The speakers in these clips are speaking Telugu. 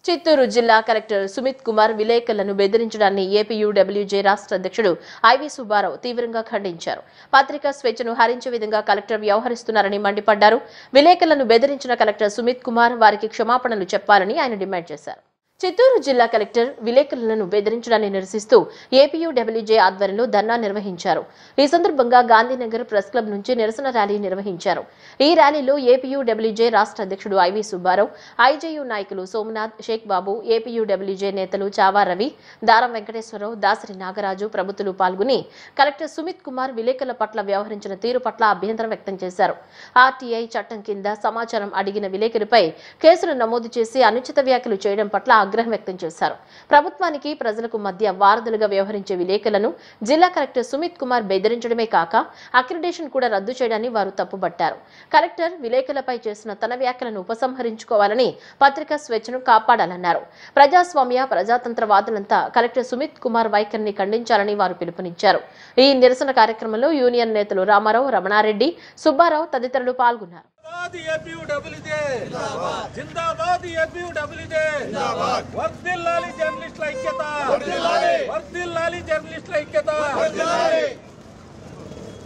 చిత్తూరు జిల్లా కలెక్టర్ సుమిత్ కుమార్ విలేకరులను బెదిరించడాన్ని ఏపీయూడబ్ల్యూజే రాష్ట్ర అధ్యక్షుడు ఐవి సుబ్బారావు తీవ్రంగా ఖండించారు. పత్రికా స్వేచ్ఛను హరించే విధంగా కలెక్టర్ వ్యవహరిస్తున్నారని మండిపడ్డారు. విలేకరులను బెదిరించిన కలెక్టర్ సుమిత్ కుమార్ వారికి క్షమాపణలు చెప్పాలని ఆయన డిమాండ్ చేశారు. చిత్తూరు జిల్లా కలెక్టర్ విలేకరులను బెదిరించడాన్ని నిరసిస్తూ ఏపీయూడబ్ల్యూజే ఆధ్వర్యంలో ధర్నా నిర్వహించారు. ఈ సందర్భంగా గాంధీనగర్ ప్రెస్ క్లబ్ నుంచి నిరసన ర్యాలీ నిర్వహించారు. ఈ ర్యాలీలో ఏపీయూడబ్ల్యూజే రాష్ట్ర అధ్యక్షుడు ఐవి సుబ్బారావు, ఐజేయూ నాయకులు సోమనాథ్, షేక్ బాబు, ఏపీయూడబ్ల్యూజే నేతలు చావా రవి, దారం వెంకటేశ్వరరావు, దాసరి నాగరాజు ప్రభుత్వాలు పాల్గొని కలెక్టర్ సుమిత్ కుమార్ విలేకరుల పట్ల వ్యవహరించిన తీరు పట్ల అభ్యంతరం వ్యక్తం చేశారు. ఆర్టీఐ చట్టం కింద సమాచారం అడిగిన విలేకరిపై కేసులు నమోదు చేసి అనుచిత వ్యాఖ్యలు చేయడం పట్ల ఆగ్రహం వ్యక్తం చేశారు. ప్రభుత్వానికి ప్రజలకు మధ్య వారధులుగా వ్యవహరించే విలేకరులను జిల్లా కలెక్టర్ సుమిత్ కుమార్ బెదిరించడమే కాక అక్రిడేషన్ కూడా రద్దు చేయడాన్ని వారు తప్పుబట్టారు. కలెక్టర్ విలేకరులపై చేసిన తన వ్యాఖ్యలను ఉపసంహరించుకోవాలని, పత్రికా స్వేచ్ఛను కాపాడాలన్నారు. ప్రజాస్వామ్య ప్రజాతంత్రవాదులంతా కలెక్టర్ సుమిత్ కుమార్ వైఖరిని ఖండించాలని వారు పిలుపునిచ్చారు. ఈ నిరసన కార్యక్రమంలో యూనియన్ నేతలు రామారావు, రమణారెడ్డి, సుబ్బారావు తదితరులు పాల్గొన్నారు.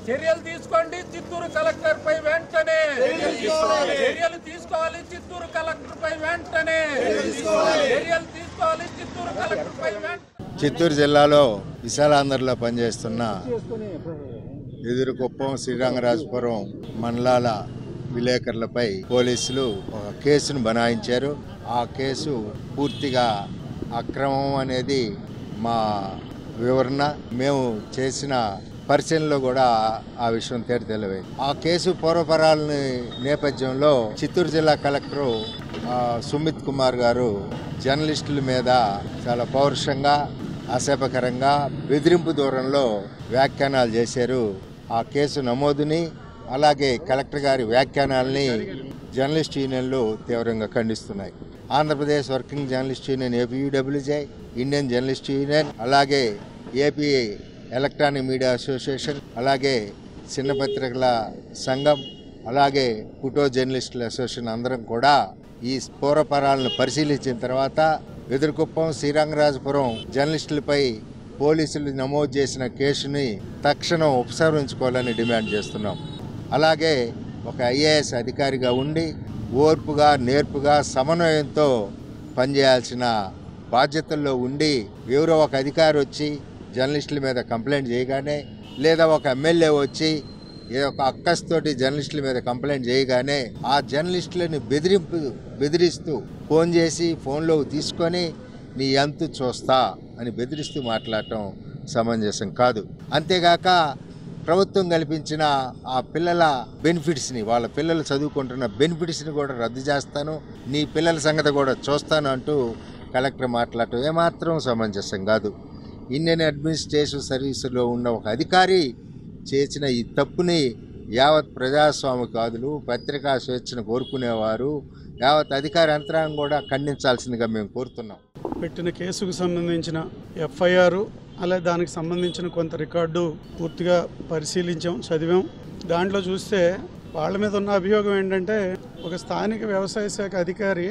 చర్యలు తీసుకోండి, చిత్తూరు కలెక్టర్ పై వెంటనే చర్యలు తీసుకోవాలి. చిత్తూరు కలెక్టర్ పై వెంటనే చర్యలు తీసుకోవాలి. చిత్తూరు కలెక్టర్ పై వెంటనే. చిత్తూరు జిల్లాలో విశాలాంధ్రలో పనిచేస్తున్న ఎదురుకుప్పం, శ్రీరంగరాజపురం మండలాల విలేకరులపై పోలీసులు ఒక కేసును బనాయించారు. ఆ కేసు పూర్తిగా అక్రమం అనేది మా వివరణ. మేము చేసిన పరిశీలనలో కూడా ఆ విషయం తేలిపోయింది. ఆ కేసు పూర్వపరాలని నేపథ్యంలో చిత్తూరు జిల్లా కలెక్టరు సుమిత్ కుమార్ గారు జర్నలిస్టుల మీద చాలా పౌరుషంగా, అసభ్యకరంగా, బెదిరింపు దూరంలో వ్యాఖ్యానాలు చేశారు. ఆ కేసు నమోదుని, అలాగే కలెక్టర్ గారి వ్యాఖ్యానాలని జర్నలిస్ట్ యూనియన్లు తీవ్రంగా ఖండిస్తున్నాయి. Andhra Pradesh working journalist union APUWJ, Indian journalist union, అలాగే ఏపీ ఎలక్ట్రానిక్ మీడియా అసోసియేషన్, అలాగే చిన్న పత్రికల సంఘం, అలాగే ఫోటో జర్నలిస్టుల అసోసియేషన్ అందరం కూడా ఈ పూర్వపరాలను పరిశీలించిన తర్వాత ఎదురుకుప్పం, శ్రీరంగరాజపురం జర్నలిస్టులపై పోలీసులు నమోదు చేసిన కేసుని తక్షణం ఉపసంహరించుకోవాలని డిమాండ్ చేస్తున్నాం. అలాగే ఒక ఐఏఎస్ అధికారిగా ఉండి ఓర్పుగా, నేర్పుగా, సమన్వయంతో పనిచేయాల్సిన బాధ్యతల్లో ఉండి ఎవరో ఒక అధికారి వచ్చి జర్నలిస్టుల మీద కంప్లైంట్ చేయగానే, లేదా ఒక ఎమ్మెల్యే వచ్చి ఏదో ఒక అక్కస్తోటి జర్నలిస్టుల మీద కంప్లైంట్ చేయగానే ఆ జర్నలిస్టులని బెదిరిస్తూ ఫోన్ చేసి ఫోన్లో తీసుకొని నీ అంతు చూస్తా అని బెదిరిస్తూ మాట్లాడటం సమంజసం కాదు. అంతేగాక ప్రభుత్వం కల్పించిన ఆ పిల్లల బెనిఫిట్స్ని, వాళ్ళ పిల్లలు చదువుకుంటున్న బెనిఫిట్స్ని కూడా రద్దు చేస్తాను, నీ పిల్లల సంగతి కూడా చూస్తాను అంటూ కలెక్టర్ మాట్లాడటం ఏమాత్రం సమంజసం కాదు. ఇండియన్ అడ్మినిస్ట్రేషన్ సర్వీసులో ఉన్న ఒక అధికారి చేసిన ఈ తప్పుని యావత్ ప్రజాస్వామికవాదులు, పత్రికా స్వేచ్ఛను కోరుకునేవారు, యావత్ అధికార యంత్రాంగం కూడా ఖండించాల్సిందిగా మేము కోరుతున్నాం. పెట్టిన కేసుకు సంబంధించిన ఎఫ్ఐఆర్, అలాగే దానికి సంబంధించిన కొంత రికార్డు పూర్తిగా పరిశీలించాం, చదివాం. దాంట్లో చూస్తే వాళ్ళ మీద ఉన్న అభియోగం ఏంటంటే, ఒక స్థానిక వ్యవసాయ శాఖ అధికారి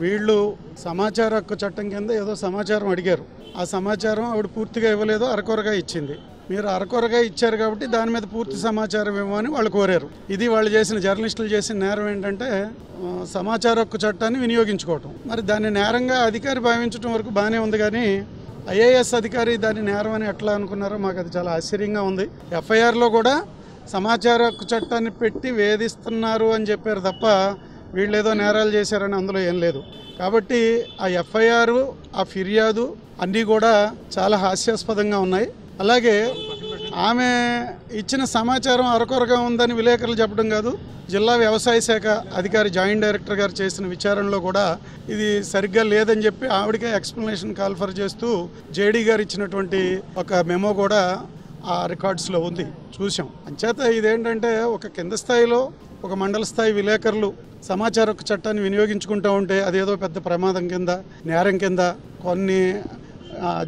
వీళ్ళు సమాచార హక్కు చట్టం కింద ఏదో సమాచారం అడిగారు. ఆ సమాచారం ఆవిడ పూర్తిగా ఇవ్వలేదు, అరకొరగా ఇచ్చింది. మీరు అరకొరగా ఇచ్చారు కాబట్టి దాని మీద పూర్తి సమాచారం ఇవ్వమని వాళ్ళు కోరారు. ఇది వాళ్ళు చేసిన, జర్నలిస్టులు చేసిన నేరం ఏంటంటే సమాచార హక్కు చట్టాన్ని వినియోగించుకోవటం. మరి దాన్ని నేరంగా అధికారి భావించడం వరకు బాగానే ఉంది, కానీ ఐఏఎస్ అధికారి దాన్ని నేరం అని ఎట్లా అనుకున్నారో మాకు అది చాలా ఆశ్చర్యంగా ఉంది. ఎఫ్ఐఆర్లో కూడా సమాచార హక్కు చట్టాన్ని పెట్టి వేధిస్తున్నారు అని చెప్పారు తప్ప వీళ్ళు ఏదో నేరాలు చేశారని అందులో ఏం లేదు. కాబట్టి ఆ ఎఫ్ఐఆర్, ఆ ఫిర్యాదు అన్నీ కూడా చాలా హాస్యాస్పదంగా ఉన్నాయి. అలాగే ఆమె ఇచ్చిన సమాచారం అరకొరగా ఉందని విలేకరులు చెప్పడం కాదు, జిల్లా వ్యవసాయ శాఖ అధికారి జాయింట్ డైరెక్టర్ గారు చేసిన విచారణలో కూడా ఇది సరిగ్గా లేదని చెప్పి ఆవిడకే ఎక్స్ప్లెనేషన్ కాల్ఫర్ చేస్తూ జేడీ గారు ఇచ్చినటువంటి ఒక మెమో కూడా ఆ రికార్డ్స్లో ఉంది, చూసాం. అంచేత ఇదేంటంటే ఒక కింద స్థాయిలో ఒక మండల స్థాయి విలేకరులు సమాచార హక్కు చట్టాన్ని వినియోగించుకుంటూ ఉంటే అదేదో పెద్ద ప్రమాదం కింద, నేరం కింద, కొన్ని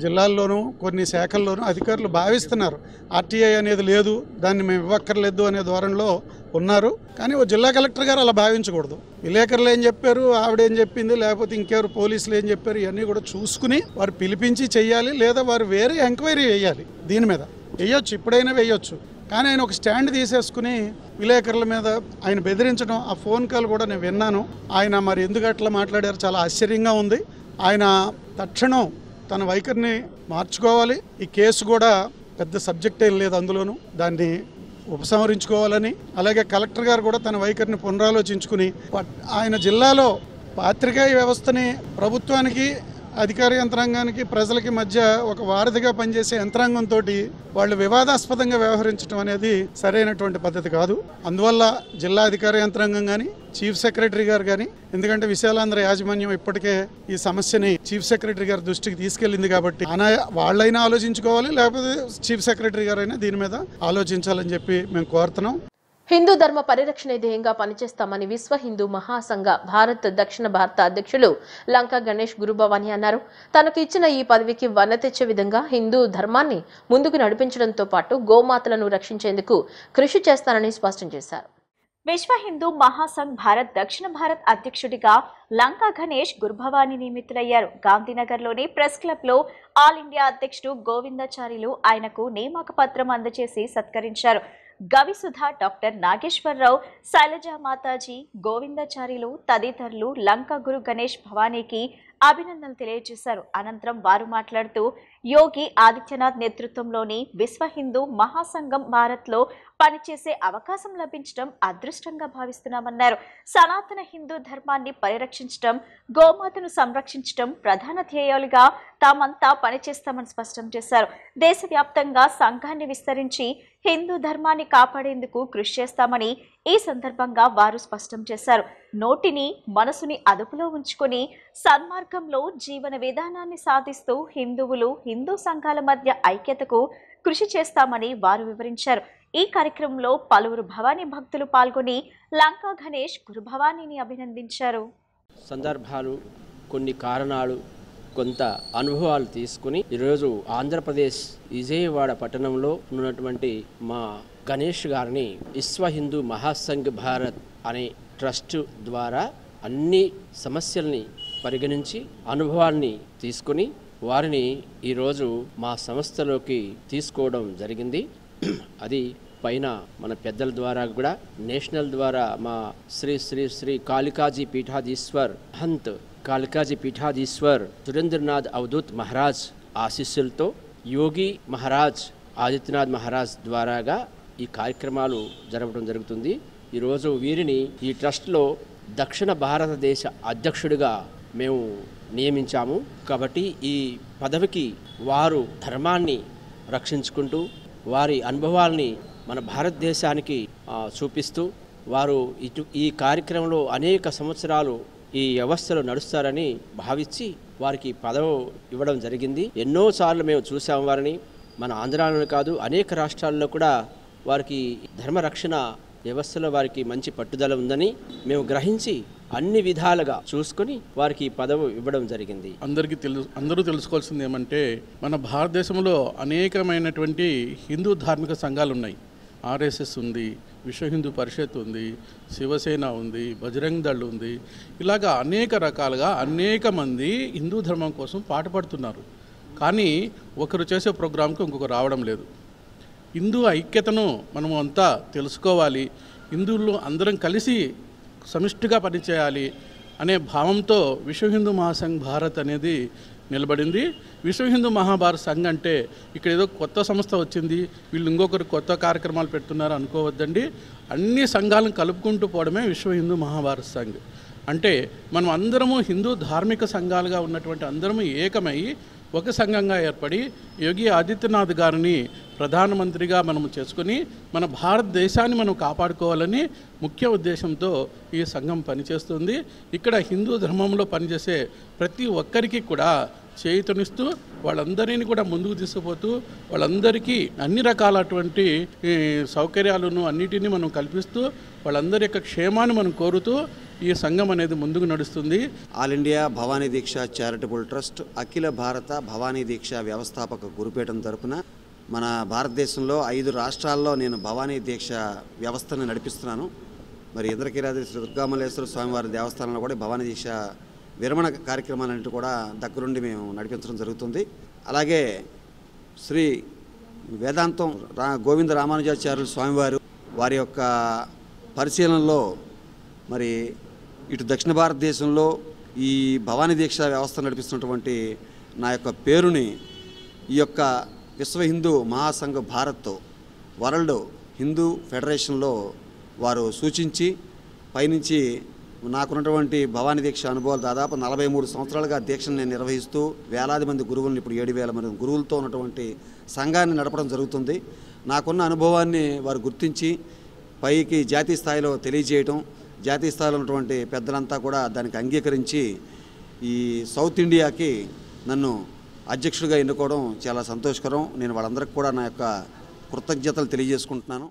జిల్లాల్లోనూ కొన్ని శాఖల్లోనూ అధికారులు భావిస్తున్నారు ఆర్టీఐ అనేది లేదు, దాన్ని మేము ఇవ్వక్కర్లేదు అనే ధోరణిలో ఉన్నారు. కానీ ఓ జిల్లా కలెక్టర్ గారు అలా భావించకూడదు. విలేకరులు ఏం చెప్పారు, ఆవిడేం చెప్పింది, లేకపోతే ఇంకెవరు పోలీసులు ఏం చెప్పారు, ఇవన్నీ కూడా చూసుకుని వారు పిలిపించి చెయ్యాలి, లేదా వారు వేరే ఎంక్వైరీ వేయాలి. దీని మీద వేయొచ్చు, ఇప్పుడైనా వేయొచ్చు. కానీ ఆయన ఒక స్టాండ్ తీసేసుకుని విలేకరుల మీద ఆయన బెదిరించడం, ఆ ఫోన్ కాల్ కూడా నేను విన్నాను. ఆయన మరి ఎందుకు అట్లా మాట్లాడారు, చాలా ఆశ్చర్యంగా ఉంది. ఆయన తక్షణం తన వైఖరిని మార్చుకోవాలి. ఈ కేసు కూడా పెద్ద సబ్జెక్ట్ ఏం లేదు అందులోనూ, దాన్ని ఉపసంహరించుకోవాలని, అలాగే కలెక్టర్ గారు కూడా తన వైఖరిని పునరాలోచించుకుని ఆయన జిల్లాలో పాత్రికేయ వ్యవస్థని ప్రభుత్వానికి, అధికార యంత్రాంగానికి, ప్రజలకి మధ్య ఒక వారధిగా పనిచేసే యంత్రాంగంతో వాళ్ళు వివాదాస్పదంగా వ్యవహరించడం అనేది సరైనటువంటి పద్ధతి కాదు. అందువల్ల జిల్లా అధికార యంత్రాంగం కానీ, చీఫ్ సెక్రటరీ గారు కానీ, ఎందుకంటే విశాలాంధ్ర యాజమాన్యం ఇప్పటికే ఈ సమస్యని చీఫ్ సెక్రటరీ గారి దృష్టికి తీసుకెళ్ళింది కాబట్టి వాళ్ళైనా ఆలోచించుకోవాలి, లేకపోతే చీఫ్ సెక్రటరీ గారైనా దీని మీద ఆలోచించాలని చెప్పి మేము కోరుతున్నాం. హిందూ ధర్మ పరిరక్షణ ధ్యేయంగా పనిచేస్తామని విశ్వ హిందూ మహాసంఘ భారత్ దక్షిణ భారత అధ్యక్షులు లంకా గణేష్ గురుభవాని అన్నారు. తనకు ఇచ్చిన ఈ పదవికి వన్న తెచ్చే విధంగా హిందూ ధర్మాన్ని ముందుకు నడిపించడంతో పాటు గోమాతలను రక్షించేందుకు కృషి చేస్తానని స్పష్టం చేశారు. విశ్వ హిందూ మహాసంఘ్ భారత్ దక్షిణ భారత్ అధ్యక్షుడిగా లంకా గణేష్ గురుభవాని నియమితులయ్యారు. గాంధీనగర్లోని ప్రెస్ క్లబ్ లో ఆల్ ఇండియా అధ్యక్షుడు గోవిందాచార్యులు ఆయనకు నియామక పత్రం అందజేసి సత్కరించారు. గవిసుధ, డాక్టర్ నాగేశ్వరరావు, శైలజా మాతాజీ, గోవిందాచార్యులు తదితరులు లంకా గురు గణేష్ భవానీకి అభినందనలు తెలియజేశారు. అనంతరం వారు మాట్లాడుతూ యోగి ఆదిత్యనాథ్ నేతృత్వంలోని విశ్వ హిందూ మహాసంఘం భారత్లో పనిచేసే అవకాశం లభించడం అదృష్టంగా భావిస్తున్నామన్నారు. సనాతన హిందూ ధర్మాన్ని పరిరక్షించడం, గోమాతను సంరక్షించడం ప్రధాన ధ్యేయాలుగా తామంతా పనిచేస్తామని స్పష్టం చేశారు. దేశవ్యాప్తంగా సంఘాన్ని విస్తరించి హిందూ ధర్మాన్ని కాపాడేందుకు కృషి చేస్తామని ఈ సందర్భంగా వారు స్పష్టం చేశారు. నోటిని, మనసుని అదుపులో ఉంచుకొని సన్మార్గంలో జీవన విధానాన్ని సాధిస్తూ హిందువులు, హిందూ సంఘాల మధ్య ఐక్యతకు కృషి చేస్తామని వారు వివరించారు. ఈ కార్యక్రమంలో పలువురు భవానీ భక్తులు పాల్గొని లంకా గణేష్ గురుభవానీని అభినందించారు. సందర్భాలు, కొన్ని కారణాలు, కొంత అనుభవాలు తీసుకుని ఈరోజు ఆంధ్రప్రదేశ్ విజయవాడ పట్టణంలో ఉన్నటువంటి మా గణేష్ గారిని విశ్వ హిందూ మహాసంఘ్ భారత్ అనే ట్రస్ట్ ద్వారా అన్ని సమస్యల్ని పరిగణించి అనుభవాల్ని తీసుకుని వారిని ఈరోజు మా సంస్థలోకి తీసుకోవడం జరిగింది. అది పైన మన పెద్దల ద్వారా కూడా నేషనల్ ద్వారా మా శ్రీ శ్రీ శ్రీ కాళికాజీ పీఠాధీశ్వర్ హంత్ కాళికాజీ పీఠాధీశ్వర్ సురేంద్రనాథ్ అవధూత్ మహారాజ్ ఆశీస్సులతో యోగి మహారాజ్ ఆదిత్యనాథ్ మహారాజ్ ద్వారాగా ఈ కార్యక్రమాలు జరగడం జరుగుతుంది. ఈరోజు వీరిని ఈ ట్రస్ట్లో దక్షిణ భారతదేశ అధ్యక్షుడిగా మేము నియమించాము. కాబట్టి ఈ పదవికి వారు ధర్మాన్ని రక్షించుకుంటూ వారి అనుభవాల్ని మన భారతదేశానికి చూపిస్తూ వారు ఈ కార్యక్రమంలో అనేక సంవత్సరాలు ఈ వ్యవస్థలో నడుస్తారని భావించి వారికి పదవి ఇవ్వడం జరిగింది. ఎన్నోసార్లు మేము చూసాము వారిని. మన ఆంధ్రాలోనే కాదు అనేక రాష్ట్రాల్లో కూడా వారికి ధర్మరక్షణ వ్యవస్థలో వారికి మంచి పట్టుదల ఉందని మేము గ్రహించి అన్ని విధాలుగా చూసుకొని వారికి పదవి ఇవ్వడం జరిగింది. అందరూ తెలుసుకోవాల్సింది ఏమంటే మన భారతదేశంలో అనేకమైనటువంటి హిందూ ధార్మిక సంఘాలు ఉన్నాయి. ఆర్ఎస్ఎస్ ఉంది, విశ్వ హిందూ పరిషత్ ఉంది, శివసేన ఉంది, బజరంగ్ దళ్ ఉంది. ఇలాగా అనేక రకాలుగా అనేక మంది హిందూ ధర్మం కోసం పాటుపడుతున్నారు. కానీ ఒకరు చేసే ప్రోగ్రాంకి ఇంకొకరు రావడం లేదు. హిందూ ఐక్యతను మనం అంతా తెలుసుకోవాలి, హిందువులు అందరం కలిసి సమిష్టిగా పనిచేయాలి అనే భావంతో విశ్వ హిందూ మహాసంఘ్ భారత్ అనేది నిలబడింది. విశ్వ హిందూ మహాభారత్ సంఘ్ అంటే ఇక్కడ ఏదో కొత్త సంస్థ వచ్చింది, వీళ్ళు ఇంకొకరు కొత్త కార్యక్రమాలు పెడుతున్నారు అనుకోవద్దండి. అన్ని సంఘాలను కలుపుకుంటూ పోవడమే విశ్వ హిందూ మహాభారత్ సంఘ్. అంటే మనం అందరము హిందూ ధార్మిక సంఘాలుగా ఉన్నటువంటి అందరము ఏకమై ఒక సంఘంగా ఏర్పడి యోగి ఆదిత్యనాథ్ గారిని ప్రధానమంత్రిగా మనము చేసుకుని మన భారతదేశాన్ని మనం కాపాడుకోవాలని ముఖ్య ఉద్దేశంతో ఈ సంఘం పనిచేస్తుంది. ఇక్కడ హిందూ ధర్మంలో పనిచేసే ప్రతి ఒక్కరికి కూడా చేయుతనిస్తూ వాళ్ళందరినీ కూడా ముందుకు తీసుకుపోతూ వాళ్ళందరికీ అన్ని రకాలటువంటి సౌకర్యాలను అన్నిటినీ మనం కల్పిస్తూ వాళ్ళందరి యొక్క క్షేమాన్ని మనం కోరుతూ ఈ సంఘం అనేది ముందుకు నడుస్తుంది. ఆల్ ఇండియా భవానీ దీక్ష చారిటబుల్ ట్రస్ట్ అఖిల భారత భవానీ దీక్ష వ్యవస్థాపక గురుపీఠం తరపున మన భారతదేశంలో 5 రాష్ట్రాల్లో నేను భవానీ దీక్ష వ్యవస్థను నడిపిస్తున్నాను. మరి ఇంద్రకీలాద్రి శ్రీ దుర్గామల్లేశ్వర స్వామివారి దేవస్థానంలో కూడా భవానీ దీక్ష విరమణ కార్యక్రమాలన్నింటి కూడా దగ్గరుండి మేము నడిపించడం జరుగుతుంది. అలాగే శ్రీ వేదాంతం గోవింద రామానుజాచార్యులు స్వామివారు వారి యొక్క పరిశీలనలో మరి ఇటు దక్షిణ భారతదేశంలో ఈ భవానీ దీక్ష వ్యవస్థ నడిపిస్తున్నటువంటి నా యొక్క పేరుని ఈ యొక్క విశ్వ హిందూ మహాసంఘ భారత్ వరల్డ్ హిందూ ఫెడరేషన్లో వారు సూచించి పైనుంచి నాకున్నటువంటి భవానీ దీక్ష అనుభవాలు దాదాపు 43 సంవత్సరాలుగా దీక్షను నేను నిర్వహిస్తూ వేలాది మంది గురువులను ఇప్పుడు 7,000 మంది గురువులతో ఉన్నటువంటి సంఘాన్ని నడపడం జరుగుతుంది. నాకున్న అనుభవాన్ని వారు గుర్తించి పైకి జాతీయ స్థాయిలో తెలియజేయటం, జాతీయ స్థాయిలో ఉన్నటువంటి పెద్దలంతా కూడా దానికి అంగీకరించి ఈ సౌత్ ఇండియాకి నన్ను అధ్యక్షుడిగా ఎన్నుకోవడం చాలా సంతోషకరం. నేను వాళ్ళందరికీ కూడా నా యొక్క కృతజ్ఞతలు తెలియజేసుకుంటున్నాను.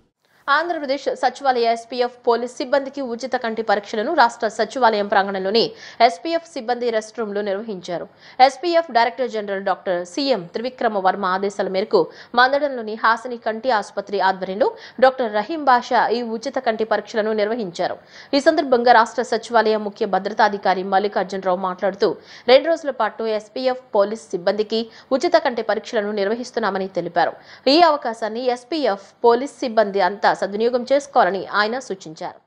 ఆంధ్రప్రదేశ్ సచివాలయ ఎస్పీఎఫ్ పోలీస్ సిబ్బందికి ఉచిత కంటి పరీక్షలను రాష్ట్ర సచివాలయం ప్రాంగణంలోని ఎస్పీఎఫ్ సిబ్బంది రెస్ట్ రూమ్ లో నిర్వహించారు. SPF director general doctor CM Trivikrama Varma ఆదేశాల మేరకు మందడంలోని హాసని కంటి ఆసుపత్రి ఆధ్వర్యంలో డాక్టర్ రహీం బాషా ఈ ఉచిత కంటి పరీక్షలను నిర్వహించారు. ఈ సందర్భంగా రాష్ట్ర సచివాలయ ముఖ్య భద్రతాధికారి మల్లికార్జునరావు మాట్లాడుతూ 2 రోజుల పాటు ఎస్పీఎఫ్ పోలీస్ సిబ్బందికి ఉచిత కంటి పరీక్షలను నిర్వహిస్తున్నామని తెలిపారు. ఈ అవకాశాన్ని ఎస్పీఎఫ్ పోలీస్ సిబ్బంది అంతా సద్వినియోగం చేసుకోవాలని ఆయన సూచించారు.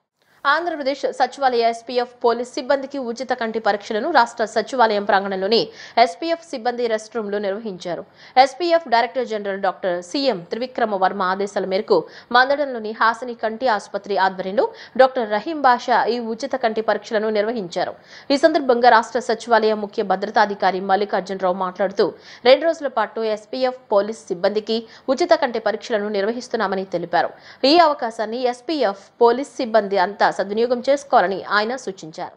ఆంధ్రప్రదేశ్ సచివాలయ ఎస్పీఎఫ్ పోలీస్ సిబ్బందికి ఉచిత కంటి పరీక్షలను రాష్ట్ర సచివాలయం ప్రాంగణంలోని ఎస్పీఎఫ్ సిబ్బంది రెస్ట్ రూమ్ లో నిర్వహించారు. SPF director general doctor CM Trivikrama Varma ఆదేశాల మేరకు మందడంలోని హాసని కంటి ఆసుపత్రి ఆధ్వర్యంలో డాక్టర్ రహీం బాషా ఈ ఉచిత కంటి పరీక్షలను నిర్వహించారు. ఈ సందర్భంగా రాష్ట్ర సచివాలయ ముఖ్య భద్రతాధికారి మల్లికార్జునరావు మాట్లాడుతూ 2 రోజుల పాటు ఎస్పీఎఫ్ పోలీస్ సిబ్బందికి ఉచిత కంటి పరీక్షలను నిర్వహిస్తున్నామని తెలిపారు. ఈ అవకాశాన్ని ఎస్పీఎఫ్ పోలీస్ సిబ్బంది అంతా సద్వినియోగం చేసుకోవాలని ఆయన సూచించారు.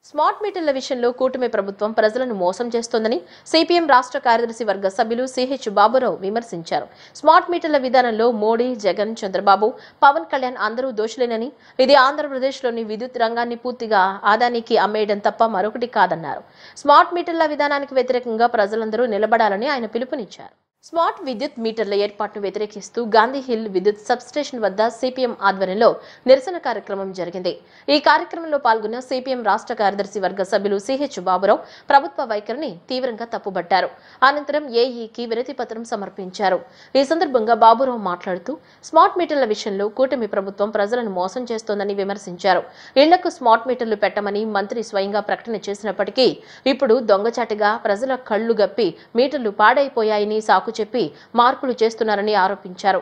స్మార్ట్ మీటర్ల విషయంలో కూటమి ప్రభుత్వం ప్రజలను మోసం చేస్తోందని సిపిఎం రాష్ట్ర కార్యదర్శి వర్గ సభ్యులు సిహెచ్ బాబురావు విమర్శించారు. స్మార్ట్ మీటర్ల విధానంలో మోడీ, జగన్, చంద్రబాబు, పవన్ కళ్యాణ్ అందరూ దోషులేనని, ఇది ఆంధ్రప్రదేశ్లోని విద్యుత్ రంగాన్ని పూర్తిగా ఆదానికి అమ్మేయడం తప్ప మరొకటి కాదన్నారు. స్మార్ట్ మీటర్ల విధానానికి వ్యతిరేకంగా ప్రజలందరూ నిలబడాలని ఆయన పిలుపునిచ్చారు. స్మార్ట్ విద్యుత్ మీటర్ల ఏర్పాటును వ్యతిరేకిస్తూ గాంధీ హిల్ విద్యుత్ సబ్స్టేషన్ వద్ద సిపిఎం ఆధ్వర్యంలో నిరసన కార్యక్రమం జరిగింది. ఈ కార్యక్రమంలో పాల్గొన్న సిపిఎం రాష్ట్ర కార్యదర్శి వర్గ సభ్యులు సిహెచ్ బాబురావు ప్రభుత్వ వైఖరిని తీవ్రంగా తప్పుబట్టారు. అనంతరం ఏఈకి వినతి పత్రం సమర్పించారు. ఈ సందర్భంగా బాబురావు మాట్లాడుతూ స్మార్ట్ మీటర్ల విషయంలో కూటమి ప్రభుత్వం ప్రజలను మోసం చేస్తోందని విమర్శించారు. ఇళ్లకు స్మార్ట్ మీటర్లు పెట్టమని మంత్రి స్వయంగా ప్రకటన చేసినప్పటికీ ఇప్పుడు దొంగచాటుగా ప్రజల కళ్లు గప్పి మీటర్లు పాడైపోయాయని సాకు చెప్పి మార్పులు చేస్తున్నారని ఆరోపించారు.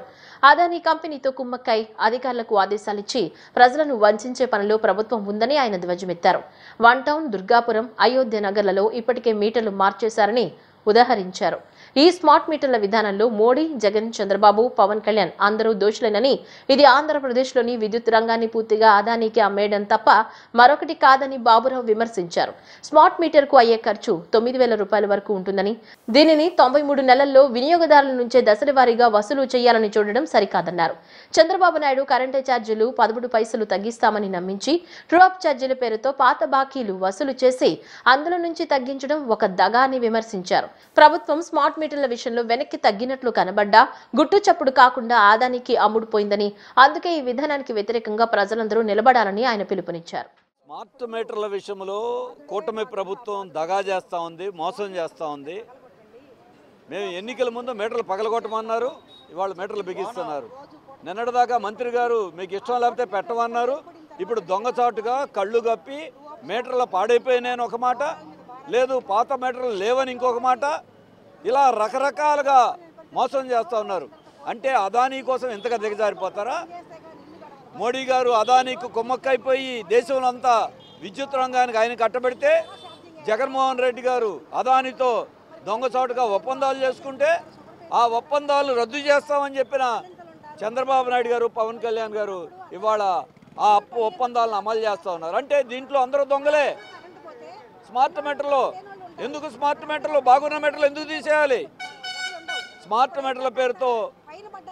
అదానీ కంపెనీతో కుమ్మక్కై అధికారులకు ఆదేశాలిచ్చి ప్రజలను వంచే పనిలో ప్రభుత్వం ఉందని ఆయన ధ్వజమెత్తారు. 1 టౌన్, దుర్గాపురం, అయోధ్య నగర్లలో ఇప్పటికే మీటర్లు మార్చేశారని ఉదాహరించారు. ఈ స్మార్ట్ మీటర్ల విధానంలో మోడీ, జగన్, చంద్రబాబు, పవన్ కళ్యాణ్ అందరూ దోషులేనని, ఇది ఆంధ్రప్రదేశ్లోని విద్యుత్ రంగాన్ని పూర్తిగా అదానికి అమ్మేయడం తప్ప మరొకటి కాదని బాబురావు విమర్శించారు. స్మార్ట్ మీటర్కు అయ్యే ఖర్చు 9,000 రూపాయల వరకు ఉంటుందని, దీనిని 93 నెలల్లో వినియోగదారుల నుంచే దశలవారీగా వసూలు చేయాలని చూడడం సరికాదన్నారు. చంద్రబాబు నాయుడు కరెంటు ఛార్జీలు 13 పైసలు తగ్గిస్తామని నమ్మించి ట్రూ-అప్ ఛార్జీల పేరుతో పాత బాకీలు వసూలు చేసి అందులో నుంచి తగ్గించడం ఒక దగా అని విమర్శించారు. ప్రభుత్వం స్మార్ట్ మీటర్ల విషయంలో వెనక్కి తగ్గినట్లు కనబడ్డా గుట్టు చప్పుడు కాకుండా ఆదానికి అమ్ముడుపోయిందని, అందుకే ఈ విధానానికి వ్యతిరేకంగా ప్రజలందరూ నిలబడాలని ఆయన పిలుపునిచ్చారు. స్మార్ట్ మీటర్ల విషయంలో కూటమి ప్రభుత్వం దగా చేస్తూ ఉంది, మోసం చేస్తూ ఉంది. మేము ఎన్నికల ముందు మీటర్లు పగలగొట్టమన్నారు, ఇవాళ మీటర్లు బిగిస్తున్నారు. నిన్నటిదాకా మంత్రి గారు మీకు ఇష్టం లేకపోతే పెట్టమన్నారు. ఇప్పుడు దొంగచాటుగా కళ్ళు కప్పి మీటర్లు పాడైపోయినాయని ఒక మాట, లేదు పాత మీటర్లు లేవని ఇంకొక మాట, ఇలా రకరకాలుగా మోసం చేస్తూ ఉన్నారు. అంటే అదానీ కోసం ఎంతగా దిగజారిపోతారా? మోడీ గారు అదానీకు కుమ్మక్కైపోయి దేశంలో అంతా విద్యుత్ రంగానికి ఆయన కట్టబెడితే, జగన్మోహన్ రెడ్డి గారు అదానీతో దొంగచాటుగా ఒప్పందాలు చేసుకుంటే ఆ ఒప్పందాలు రద్దు చేస్తామని చెప్పిన చంద్రబాబు నాయుడు గారు, పవన్ కళ్యాణ్ గారు ఇవాళ ఆ ఒప్పందాలను అమలు చేస్తూ ఉన్నారు. అంటే దీంట్లో అందరూ దొంగలే. స్మార్ట్ మీటర్లు ఎందుకు, స్మార్ట్ మీటర్లు బాగున్న మీటర్లు ఎందుకు తీసేయాలి? స్మార్ట్ మీటర్ల పేరుతో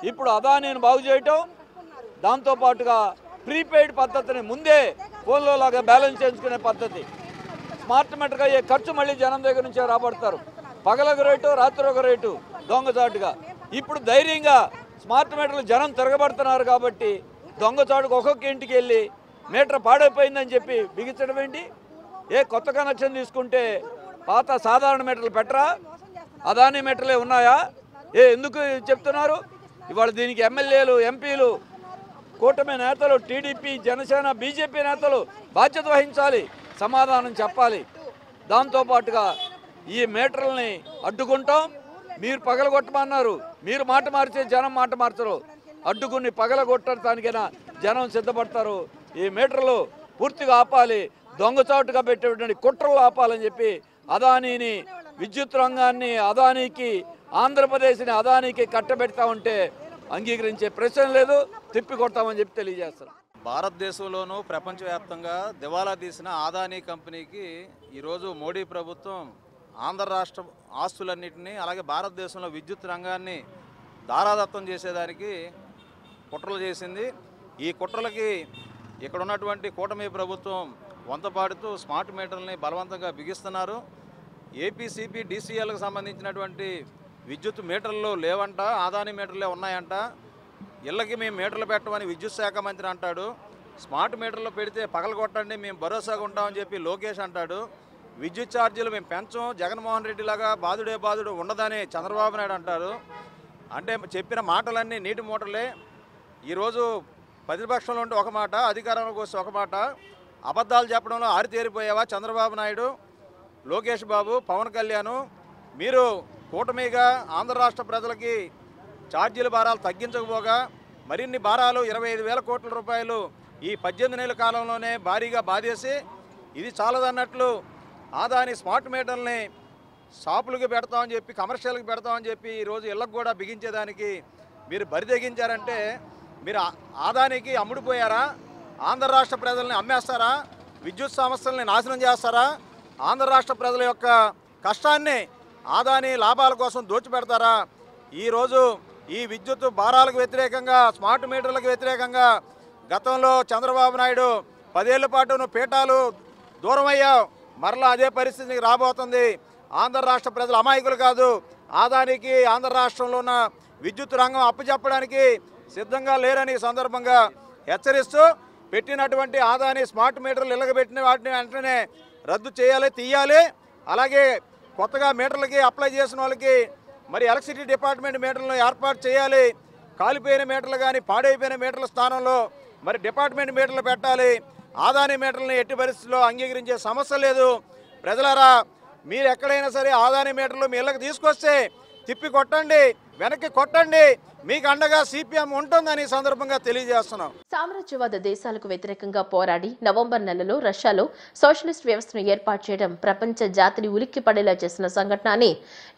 ఇప్పుడు అదానీని బాగు చేయటం, దాంతోపాటుగా ప్రీపెయిడ్ పద్ధతిని ముందే ఫోన్లో లాగా బ్యాలెన్స్ చేయించుకునే పద్ధతి. స్మార్ట్ మీటర్గా అయ్యే ఖర్చు మళ్ళీ జనం దగ్గర నుంచే రాబడతారు. పగలొక రేటు, రాత్రి ఒక రేటు దొంగచాటుగా. ఇప్పుడు ధైర్యంగా స్మార్ట్ మీటర్లు జనం తిరగబడుతున్నారు కాబట్టి దొంగచాటుకు ఒక్కొక్క ఇంటికి వెళ్ళి మీటర్ పాడైపోయిందని చెప్పి బిగించడం ఏంటి? కొత్త కనెక్షన్ తీసుకుంటే పాత సాధారణ మీటర్లు పెట్టరా? అదానీ మీటర్లే ఉన్నాయా? ఎందుకు చెప్తున్నారు? ఇవాళ దీనికి ఎమ్మెల్యేలు, ఎంపీలు, కూటమి నేతలు, టీడీపీ, జనసేన, బీజేపీ నేతలు బాధ్యత వహించాలి, సమాధానం చెప్పాలి. దాంతోపాటుగా ఈ మీటర్లని అడ్డుకుంటాం. మీరు పగలగొట్టమన్నారు, మీరు మాట మార్చే జనం మాట మార్చరు. అడ్డుకుని పగలగొట్టడానికైనా జనం సిద్ధపడతారు. ఈ మీటర్లు పూర్తిగా ఆపాలి, దొంగచాటుగా పెట్టేటువంటి కుట్రలు ఆపాలని చెప్పి అదానీని, విద్యుత్ రంగాన్ని అదానీకి, ఆంధ్రప్రదేశ్ని అదానీకి కట్టబెడతా ఉంటే అంగీకరించే ప్రశ్న లేదు, తిప్పి కొడతామని చెప్పి తెలియజేస్తారు. భారతదేశంలోనూ ప్రపంచవ్యాప్తంగా దివాలా తీసిన అదానీ కంపెనీకి ఈరోజు మోడీ ప్రభుత్వం ఆంధ్ర రాష్ట్ర ఆస్తులన్నింటినీ, అలాగే భారతదేశంలో విద్యుత్ రంగాన్ని దారాదత్తం చేసేదానికి కుట్రలు చేసింది. ఈ కుట్రలకి ఇక్కడ ఉన్నటువంటి కూటమి ప్రభుత్వం వంతపాడుతూ స్మార్ట్ మీటర్లని బలవంతంగా బిగిస్తున్నారు. ఏపీసీపీ డీసీఎల్కి సంబంధించినటువంటి విద్యుత్ మీటర్లు లేవంట, అదానీ మీటర్లే ఉన్నాయంట. ఇళ్ళకి మేము మీటర్లు పెట్టమని విద్యుత్ శాఖ మంత్రి అంటాడు. స్మార్ట్ మీటర్లు పెడితే పగలగొట్టండి, మేము భరోసాగా ఉంటామని చెప్పి లోకేష్ అంటాడు. విద్యుత్ ఛార్జీలు మేము పెంచం, జగన్మోహన్ రెడ్డి లాగా బాధుడే బాధుడు ఉండదని చంద్రబాబు నాయుడు అంటారు. అంటే చెప్పిన మాటలన్నీ నీటి మూటలే. ఈరోజు ప్రతిపక్షంలో ఉంటే ఒక మాట, అధికారంలోకి వస్తే ఒక మాట. అబద్ధాలు చెప్పడంలో ఆరితేరిపోయావా చంద్రబాబు నాయుడు, లోకేష్ బాబు, పవన్ కళ్యాణ్? మీరు కూటమిగా ఆంధ్ర రాష్ట్ర ప్రజలకి ఛార్జీల భారాలు తగ్గించకపోగా మరిన్ని భారాలు 25,000 కోట్ల రూపాయలు ఈ 18 నెలల కాలంలోనే భారీగా బాధేసి, ఇది చాలదన్నట్లు అదానీ స్మార్ట్ మీటర్ని షాపులకి పెడతామని చెప్పి, కమర్షియల్కి పెడతామని చెప్పి ఈరోజు ఇళ్ళకు కూడా బిగించేదానికి మీరు బరితెగించారంటే మీరు అదానీకి అమ్ముడుపోయారా? ఆంధ్ర రాష్ట్ర ప్రజల్ని అమ్మేస్తారా? విద్యుత్ సంస్థల్ని నాశనం చేస్తారా? ఆంధ్ర రాష్ట్ర ప్రజల యొక్క కష్టాన్ని అదానీ లాభాల కోసం దోచిపెడతారా? ఈరోజు ఈ విద్యుత్ భారాలకు వ్యతిరేకంగా, స్మార్ట్ మీటర్లకు వ్యతిరేకంగా గతంలో చంద్రబాబు నాయుడు 10 ఏళ్ల పాటు నువ్వు పీఠాలు దూరం అయ్యావు. మరలా అదే పరిస్థితికి రాబోతుంది. ఆంధ్ర రాష్ట్ర ప్రజలు అమాయకులు కాదు. అదానీకి ఆంధ్ర రాష్ట్రంలో ఉన్న విద్యుత్ రంగం అప్పచెప్పడానికి సిద్ధంగా లేరని సందర్భంగా హెచ్చరిస్తూ, పెట్టినటువంటి అదానీ స్మార్ట్ మీటర్లు ఇళ్ళగబెట్టిన వాటిని వెంటనే రద్దు చేయాలి, తీయాలి. అలాగే కొత్తగా మీటర్లకి అప్లై చేసిన వాళ్ళకి మరి ఎలక్ట్రిసిటీ డిపార్ట్మెంట్ మీటర్లను ఏర్పాటు చేయాలి. కాలిపోయిన మీటర్లు కానీ పాడైపోయిన మీటర్ల స్థానంలో మరి డిపార్ట్మెంట్ మీటర్లు పెట్టాలి. అదానీ మీటర్లను ఎట్టి పరిస్థితుల్లో అంగీకరించే సమస్య లేదు. ప్రజలారా, మీరు ఎక్కడైనా సరే అదానీ మీటర్లు మీ ఇళ్ళకి తీసుకొస్తే తిప్పి కొట్టండి, వెనక్కి కొట్టండి, మీకు అండగా సిపిఎం ఉంటుందని సందర్భంగా తెలియజేస్తున్నాం. సామ్రాజ్యవాద దేశాలకు వ్యతిరేకంగా పోరాడి నవంబర్ నెలలో రష్యాలో సోషలిస్ట్ వ్యవస్థను ఏర్పాటు చేయడం ప్రపంచ జాతిని ఉలిక్కిపడేలా చేసిన సంఘటన అని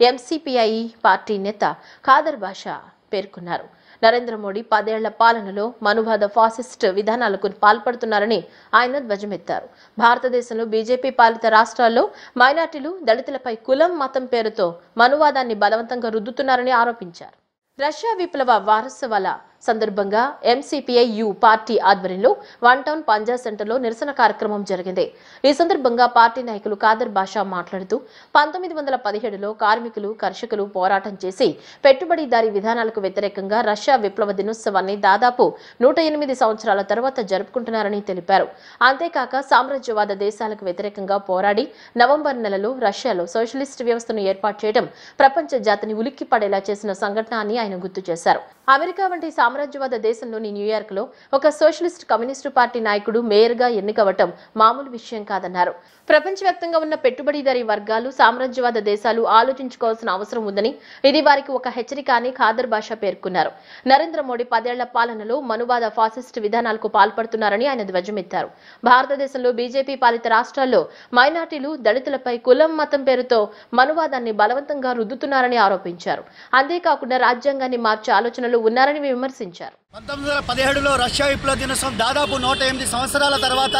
ఎంసీపీఐ పార్టీ నేత ఖాదర్ బాషా పేర్కొన్నారు. నరేంద్ర మోడీ 10 ఏళ్ల పాలనలో మనువాద ఫాసిస్ట్ విధానాలకు పాల్పడుతున్నారని ఆయన ధ్వజమెత్తారు. భారతదేశంలో బీజేపీ పాలిత రాష్ట్రాల్లో మైనార్టీలు, దళితులపై కులం, మతం పేరుతో మనువాదాన్ని బలవంతంగా రుద్దుతున్నారని ఆరోపించారు. రష్యా విప్లవ వారోత్సవాల సందర్భంగా ఎంసీపీఐయు పార్టీ ఆధ్వర్యంలో 1 టౌన్ పంజా సెంటర్లో నిరసన కార్యక్రమం జరిగింది. ఈ సందర్భంగా పార్టీ నాయకులు ఖాదర్ బాషా మాట్లాడుతూ 1917లో కార్మికులు, కర్షకులు పోరాటం చేసి పెట్టుబడిదారీ విధానాలకు వ్యతిరేకంగా రష్యా విప్లవ దినోత్సవాన్ని దాదాపు 108 సంవత్సరాల తర్వాత జరుపుకుంటున్నారని తెలిపారు. అంతేకాక సామ్రాజ్యవాద దేశాలకు వ్యతిరేకంగా పోరాడి నవంబర్ నెలలో రష్యాలో సోషలిస్ట్ వ్యవస్థను ఏర్పాటు చేయడం ప్రపంచ జాతిని ఉలిక్కిపడేలా చేసిన సంఘటన అని ఆయన గుర్తు చేశారు. అమెరికా వంటి సామ్రాజ్యవాద దేశంలోని న్యూయార్క్లో ఒక సోషలిస్ట్ కమ్యూనిస్టు పార్టీ నాయకుడు మేయర్గా ఎన్నికవటం మామూలు విషయం కాదన్నారు. ప్రపంచవ్యాప్తంగా ఉన్న పెట్టుబడిదారీ వర్గాలు, సామ్రాజ్యవాద దేశాలు ఆలోచించుకోవాల్సిన అవసరం ఉందని, ఇది వారికి ఒక హెచ్చరిక అని ఖాదర్ బాషా పేర్కొన్నారు. నరేంద్ర మోడీ 10 ఏళ్ల పాలనలో మనువాద ఫాసిస్ట్ విధానాలకు పాల్పడుతున్నారని ఆయన ధ్వజమెత్తారు. భారతదేశంలో బీజేపీ పాలిత రాష్ట్రాల్లో మైనార్టీలు, దళితులపై కులం, మతం పేరుతో మనువాదాన్ని బలవంతంగా రుద్దుతున్నారని ఆరోపించారు. అంతేకాకుండా రాజ్యాంగాన్ని మార్చే ఆలోచనలు ఉన్నారని విమర్శించారు. 1917లో రష్యా విప్లవ దినోత్సవం దాదాపు 108 సంవత్సరాల తర్వాత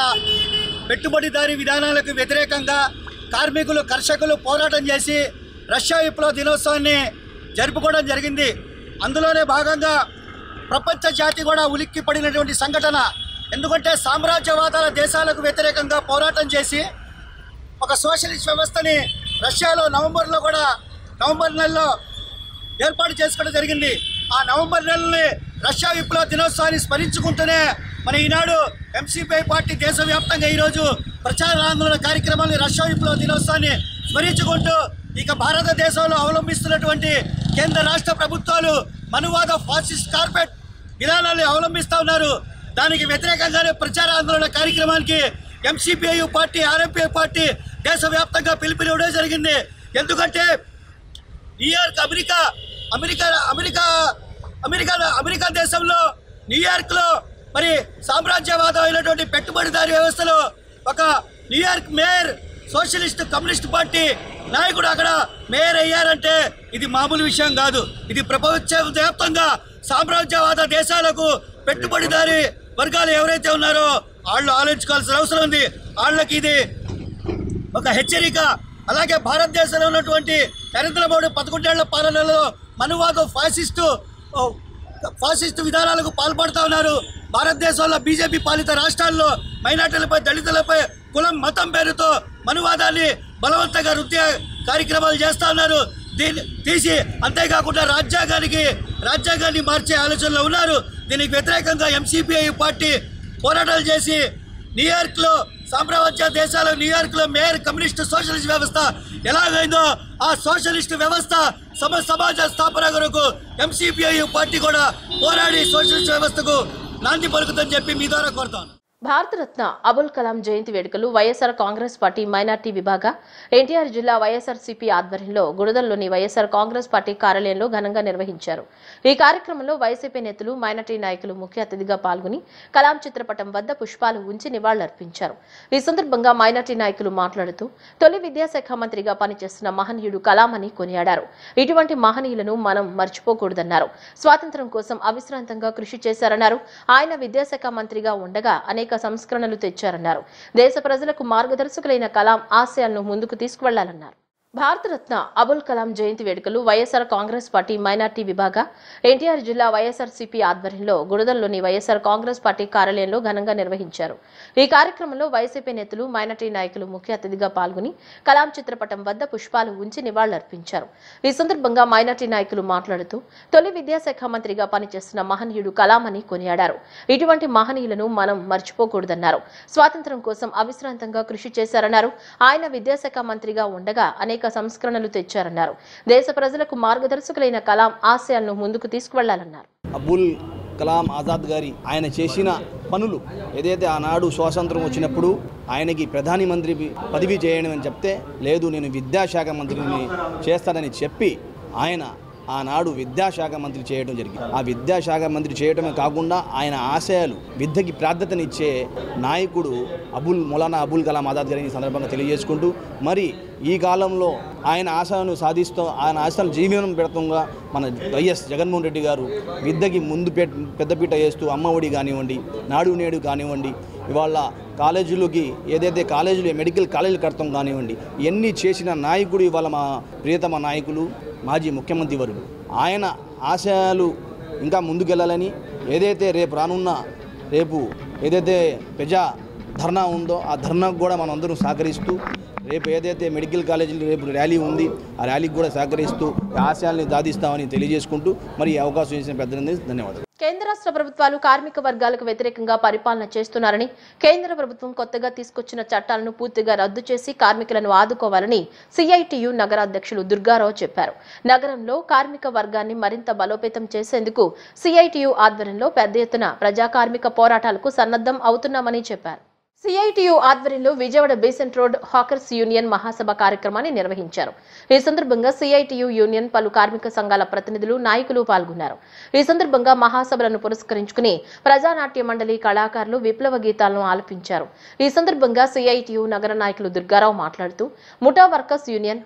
పెట్టుబడిదారీ విధానాలకు వ్యతిరేకంగా కార్మికులు, కర్షకులు పోరాటం చేసి రష్యా విప్లవ దినోత్సవాన్ని జరుపుకోవడం జరిగింది. అందులోనే భాగంగా ప్రపంచ జాతి కూడా ఉలిక్కి పడినటువంటి సంఘటన. ఎందుకంటే సామ్రాజ్యవాదాల దేశాలకు వ్యతిరేకంగా పోరాటం చేసి ఒక సోషలిస్ట్ వ్యవస్థని రష్యాలో నవంబర్ నెలలో ఏర్పాటు చేసుకోవడం జరిగింది. ఆ నవంబర్ నెలని రష్యా విప్లవ దినోత్సవాన్ని స్మరించుకుంటూనే మన ఈనాడు ఎంసీపీ పార్టీ దేశవ్యాప్తంగా ఈరోజు ప్రచార ఆందోళన కార్యక్రమాన్ని రష్యా విప్లవ దినోత్సవాన్ని స్మరించుకుంటూ ఇక భారతదేశంలో అవలంబిస్తున్నటువంటి కేంద్ర రాష్ట్ర ప్రభుత్వాలు మనువాద ఫాసిస్ట్ కార్పొరేట్ విధానాన్ని అవలంబిస్తూ ఉన్నారు. దానికి వ్యతిరేకంగానే ప్రచార ఆందోళన కార్యక్రమానికి ఎంసీపీఐ పార్టీ, ఆర్ఎంపీ పార్టీ దేశవ్యాప్తంగా పిలుపునివ్వడం జరిగింది. ఎందుకంటే న్యూయార్క్ అమెరికా దేశంలో న్యూయార్క్లో మరి సామ్రాజ్యవాదం అయినటువంటి పెట్టుబడిదారీ వ్యవస్థలో ఒక New York mayor socialist communist party నాయకుడు అక్కడ మేయర్ అయ్యారంటే ఇది మామూలు విషయం కాదు. ఇది ప్రపంచవ్యాప్తంగా సామ్రాజ్యవాద దేశాలకు పెట్టుబడిదారీ వర్గాలు ఎవరైతే ఉన్నారో వాళ్ళు ఆలోచించుకోవాల్సిన అవసరం ఉంది. వాళ్ళకి ఇది ఒక హెచ్చరిక. అలాగే భారతదేశంలో ఉన్నటువంటి నరేంద్ర మోడీ 11 ఏళ్ల పాలనలో మనువాద ఫాసిస్టు విధానాలకు పాల్పడుతూ ఉన్నారు. భారతదేశంలో బీజేపీ పాలిత రాష్ట్రాల్లో మైనార్టీలపై, దళితులపై కులం, మతం పేరుతో మనువాదాన్ని బలవంతంగా రుద్దే కార్యక్రమాలు చేస్తూ ఉన్నారు. దీన్ని తీసి అంతేకాకుండా రాజ్యాంగాన్ని మార్చే ఆలోచనలో ఉన్నారు. దీనికి వ్యతిరేకంగా ఎంసీపీఐ పార్టీ పోరాటాలు చేసి న్యూయార్క్లో సామ్రాజ్య దేశాల న్యూయార్క్లో మేయర్ కమ్యూనిస్ట్ సోషలిస్ట్ వ్యవస్థ ఎలాగైందో ఆ సోషలిస్ట్ వ్యవస్థ సమాజ స్థాపన కొరకు ఎంసీపీఐ పార్టీ కూడా పోరాడి సోషలిస్ట్ వ్యవస్థకు నాంది పలుకుతుందని చెప్పి మీ ద్వారా కోరుతాను. భారతరత్న అబుల్ కలాం జయంతి వేడుకలు వైఎస్ఆర్ కాంగ్రెస్ పార్టీ మైనార్టీ విభాగ ఎన్టీఆర్ జిల్లా వైఎస్ఆర్సీపీ ఆధ్వర్యంలో గుడదల్లోని వైఎస్ఆర్ కాంగ్రెస్ పార్టీ కార్యాలయంలో ఘనంగా నిర్వహించారు. ఈ కార్యక్రమంలో వైసీపీ నేతలు, మైనార్టీ నాయకులు ముఖ్య అతిథిగా పాల్గొని కలాం చిత్రపటం వద్ద పుష్పాలు ఉంచి నివాళులర్పించారు. ఈ సందర్భంగా మైనార్టీ నాయకులు మాట్లాడుతూ తొలి విద్యాశాఖ మంత్రిగా పనిచేస్తున్న మహనీయుడు కలాం అని కొనియాడారు. ఇటువంటి మహనీయులను మనం మర్చిపోకూడదన్నారు. స్వాతంత్ర్యం కోసం అవిశ్రాంతంగా కృషి చేశారన్నారు. ఆయన విద్యాశాఖ మంత్రిగా ఉండగా అనేక సంస్కరణలు తెచ్చారన్నారు. దేశ ప్రజలకు మార్గదర్శకులైన కలాం ఆశయాలను ముందుకు తీసుకువెళ్లాలన్నారు. భారతరత్న అబుల్ కలాం జయంతి వేడుకలు వైఎస్ఆర్ కాంగ్రెస్ పార్టీ మైనార్టీ విభాగ ఎన్టీఆర్ జిల్లా వైఎస్ఆర్సీపీ ఆధ్వర్యంలో గుడదల్లోని వైఎస్ఆర్ కాంగ్రెస్ పార్టీ కార్యాలయంలో ఘనంగా నిర్వహించారు. ఈ కార్యక్రమంలో వైసీపీ నేతలు, మైనార్టీ నాయకులు ముఖ్య అతిథిగా పాల్గొని కలాం చిత్రపటం వద్ద పుష్పాలు ఉంచి నివాళులర్పించారు. ఈ సందర్భంగా మైనార్టీ నాయకులు మాట్లాడుతూ తొలి విద్యాశాఖ మంత్రిగా పనిచేస్తున్న మహనీయుడు కలాం అని కొనియాడారు. ఇటువంటి మహనీయులను మనం మర్చిపోకూడదన్నారు. స్వాతంత్ర్యం కోసం అవిశ్రాంతంగా కృషి చేశారన్నారు. ఆయన విద్యాశాఖ మంత్రిగా ఉండగా అనేక సంస్కరణలు తెచ్చారన్నారు. దేశ ప్రజలకు మార్గదర్శకులైన కలాం ఆశయాలను ముందుకు తీసుకువెళ్లాలన్నారు. అబుల్ కలాం ఆజాద్ గారి ఆయన చేసిన పనులు ఏదైతే ఆనాడు స్వాతంత్రం వచ్చినప్పుడు ఆయనకి ప్రధాని మంత్రి పదవి చేయడం అని చెప్తే, లేదు నేను విద్యాశాఖ మంత్రిని చేస్తానని చెప్పి ఆయన ఆనాడు విద్యాశాఖ మంత్రి చేయడం జరిగింది. ఆ విద్యాశాఖ మంత్రి చేయడమే కాకుండా ఆయన ఆశయాలు, విద్యకి ప్రాధాన్యతనిచ్చే నాయకుడు మౌలానా అబుల్ కలాం ఆజాద్ గారిని సందర్భంగా తెలియజేసుకుంటూ, మరి ఈ కాలంలో ఆయన ఆశయాలను సాధిస్తూ ఆయన ఆశయాలను జీవనం పెడుతుండగా మన వైఎస్ జగన్మోహన్ రెడ్డి గారు విద్యకి ముందు పెద్దపీట వేస్తూ అమ్మఒడి కానివ్వండి, నాడు నేడు కానివ్వండి, ఇవాళ కాలేజీలకి ఏదైతే మెడికల్ కాలేజీలు కడతాం కానివ్వండి, ఇవన్నీ చేసిన నాయకుడు ఇవాళ మా ప్రియతమ నాయకులు మాజీ ముఖ్యమంత్రి వర్యులు. ఆయన ఆశయాలు ఇంకా ముందుకెళ్ళాలని ఏదైతే రేపు ఏదైతే ప్రజా ధర్నా ఉందో ఆ ధర్నాకు కూడా మనం అందరూ సహకరిస్తూ రేపు ఏదైతే మెడికల్ కాలేజీలో రేపు ర్యాలీ ఉంది ఆ ర్యాలీకి కూడా సహకరిస్తూ ఆశయాల్ని సాధిస్తామని తెలియజేసుకుంటూ మరి ఈ అవకాశం ఇచ్చిన పెద్దలందరికీ ధన్యవాదాలు. కేంద్ర రాష్ట్ర ప్రభుత్వాలు కార్మిక వర్గాలకు వ్యతిరేకంగా పరిపాలన చేస్తున్నారని, కేంద్ర ప్రభుత్వం కొత్తగా తీసుకొచ్చిన చట్టాలను పూర్తిగా రద్దు చేసి కార్మికులను ఆదుకోవాలని సిఐటియు నగర అధ్యక్షులు దుర్గారావు చెప్పారు. నగరంలో కార్మిక వర్గాన్ని మరింత బలోపేతం చేసేందుకు సిఐటియు ఆధ్వర్యంలో పెద్ద ఎత్తున ప్రజా కార్మిక పోరాటాలకు సన్నద్ధం అవుతున్నామని చెప్పారు. సిఐటియు ఆధ్వర్యంలో Vijayawada Besant road hawkers union మహాసభ కార్యక్రమాన్ని నిర్వహించారు. ఈ సందర్భంగా సిఐటియు యూనియన్ పలు కార్మిక సంఘాల ప్రతినిధులు, నాయకులు పాల్గొన్నారు. ఈ సందర్భంగా మహాసభలను పురస్కరించుకుని ప్రజానాట్య మండలి కళాకారులు విప్లవ గీతాలను ఆలపించారు. ఈ సందర్భంగా సిఐటియు నగర నాయకులు దుర్గారావు మాట్లాడుతూ ముఠా వర్కర్స్ యూనియన్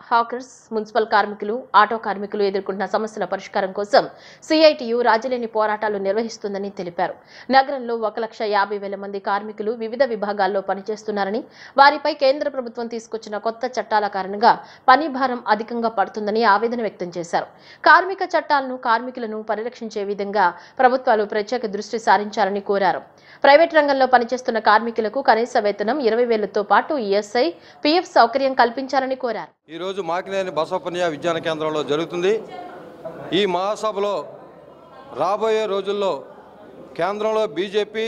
హాకర్స్, మున్సిపల్ కార్మికులు, ఆటో కార్మికులు ఎదుర్కొంటున్న సమస్యల పరిష్కారం కోసం సిఐటియు రాజీలేని పోరాటాలు నిర్వహిస్తుందని తెలిపారు. నగరంలో 1,50,000 మంది కార్మికులు వివిధ విభాగాల్లో పనిచేస్తున్నారని, వారిపై కేంద్ర ప్రభుత్వం తీసుకొచ్చిన కొత్త చట్టాల కారణంగా పని భారం అధికంగా పడుతుందని ఆవేదన వ్యక్తం చేశారు. కార్మిక చట్టాలను, కార్మికులను పరిరక్షించే విధంగా ప్రభుత్వాలు ప్రత్యేక దృష్టి సారించాలని కోరారు. ప్రైవేట్ రంగంలో పనిచేస్తున్న కార్మికులకు కనీస వేతనం 20,000తో పాటు ఈఎస్ఐ, పీఎఫ్ సౌకర్యం కల్పించాలని కోరారు. ఈరోజు మాకినేని బసవపుణ్య విజ్ఞాన కేంద్రంలో జరుగుతుంది. ఈ మహాసభలో రాబోయే రోజుల్లో కేంద్రంలో బీజేపీ,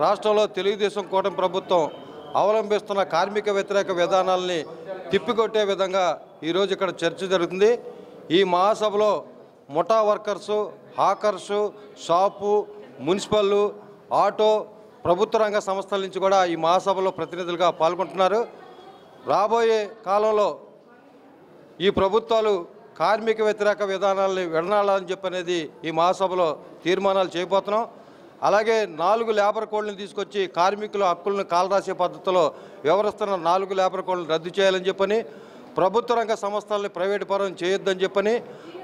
రాష్ట్రంలో తెలుగుదేశం కూటమి ప్రభుత్వం అవలంబిస్తున్న కార్మిక వ్యతిరేక విధానాలని తిప్పికొట్టే విధంగా ఈరోజు ఇక్కడ చర్చ జరుగుతుంది. ఈ మహాసభలో ముఠా వర్కర్సు, హాకర్సు, షాపు, మున్సిపల్, ఆటో, ప్రభుత్వ రంగ సంస్థల నుంచి కూడా ఈ మహాసభలో ప్రతినిధులుగా పాల్గొంటున్నారు. రాబోయే కాలంలో ఈ ప్రభుత్వాలు కార్మిక వ్యతిరేక విధానాలని విడనాడాలని చెప్పనేది ఈ మహాసభలో తీర్మానాలు చేయబోతున్నాం. అలాగే 4 లేబర్ కోడ్లను తీసుకొచ్చి కార్మికుల హక్కులను కాలరాసే పద్ధతిలో వ్యవహరిస్తున్న 4 లేబర్ కోడ్లను రద్దు చేయాలని చెప్పని, ప్రభుత్వ రంగ సంస్థలని ప్రైవేటు పరం చేయొద్దని చెప్పని,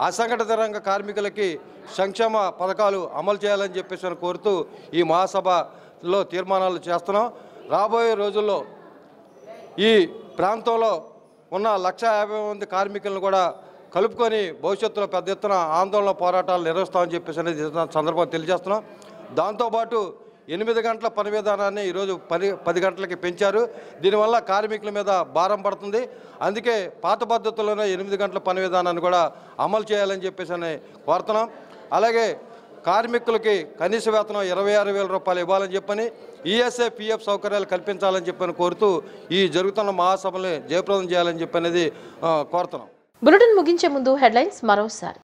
అసంఘటిత రంగ కార్మికులకి సంక్షేమ పథకాలు అమలు చేయాలని చెప్పేసి కోరుతూ ఈ మహాసభలో తీర్మానాలు చేస్తున్నాం. రాబోయే రోజుల్లో ఈ ప్రాంతంలో ఉన్న 1,50,000 మంది కార్మికులను కూడా కలుపుకొని భవిష్యత్తులో పెద్ద ఎత్తున ఆందోళన పోరాటాలు నిర్వహిస్తామని చెప్పేసి అనేది సందర్భంగా తెలియజేస్తున్నాం. దాంతోపాటు 8 గంటల పని విధానాన్ని ఈరోజు 10 గంటలకి పెంచారు. దీనివల్ల కార్మికుల మీద భారం పడుతుంది. అందుకే పాత పద్ధతుల్లోనే 8 గంటల పని విధానాన్ని కూడా అమలు చేయాలని చెప్పేసి కోరుతున్నాం. అలాగే కార్మికులకి కనీస వేతనం 26,000 రూపాయలు ఇవ్వాలని చెప్పని, ఈఎస్ఐ, పీఎఫ్ సౌకర్యాలు కల్పించాలని చెప్పని కోరుతూ ఈ జరుగుతున్న మహాసభల్ని జయప్రదం చేయాలని చెప్పనేది కోరుతున్నాం. బులెటిన్ ముగించే ముందు హెడ్లైన్స్ మరోసారి.